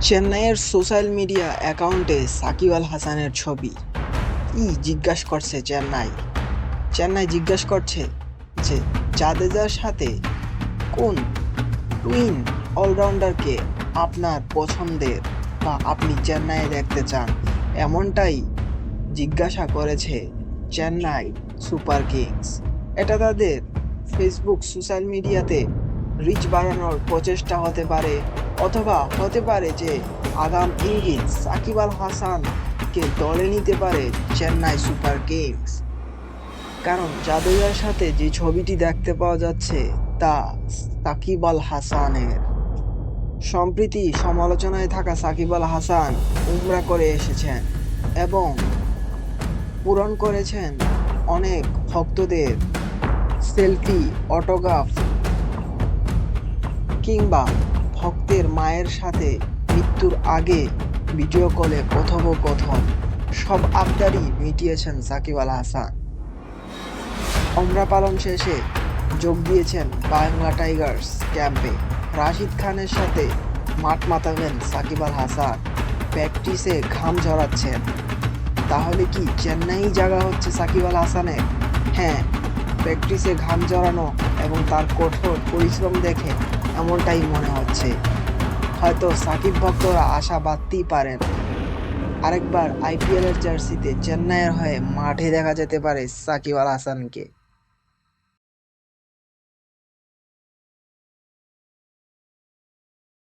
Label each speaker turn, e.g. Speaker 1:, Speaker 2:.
Speaker 1: চেন্নাইয়ের social media অ্যাকাউন্টে সাকিব আল হাসানের ছবি। কি জিজ্ঞাসা করছে চেন্নাই? চেন্নাই জিজ্ঞাসা করছে যে জাদেজার সাথে কোন টুইন অলরাউন্ডারকে আপনার পছন্দের বা আপনি চেন্নাইয়ে দেখতে চান, এমনটাই জিজ্ঞাসা করেছে চেন্নাই সুপার কিংস। এটা তাদের ফেসবুক সোশ্যাল মিডিয়াতে রিচ বাড়ানোর প্রচেষ্টা হতে পারে, অথবা হতে পারে যে আগাম ইঙ্গিত সাকিব আল হাসানকে দলে নিতে পারে চেন্নাই সুপার কিংস। কারণ জাদেজার সাথে যে ছবিটি দেখতে পাওয়া যাচ্ছে তা সাকিব আল হাসানের। সম্প্রতি সমালোচনায় থাকা সাকিব আল হাসান উমরা করে এসেছেন এবং পূরণ করেছেন অনেক ভক্তদের সেলফি, অটোগ্রাফ কিংবা ভক্তের মায়ের সাথে মৃত্যুর আগে ভিডিও কলে কথোপকথন, সব আবদারই মিটিয়েছেন সাকিব আল হাসান। ওমরা পালন শেষে যোগ দিয়েছেন বাংলা টাইগার্স ক্যাম্পে। রাশিদ খানের সাথে মাঠ মাতাবেন সাকিব আল হাসান, প্র্যাকটিসে ঘাম ঝরাচ্ছেন। তাহলে কি চেন্নাই জায়গা হচ্ছে সাকিব আল হাসানের? হ্যাঁ, প্র্যাকটিসে ঘাম ঝরানো এবং তার কঠোর পরিশ্রম দেখে এমনটাই মনে হচ্ছে। হয়তো সাকিব ভক্তরা আশা বাঁধতেই পারেন, আরেকবার আইপিএলের জার্সিতে চেন্নাইয়ের হয়ে মাঠে দেখা যেতে পারে সাকিব আল হাসানকে।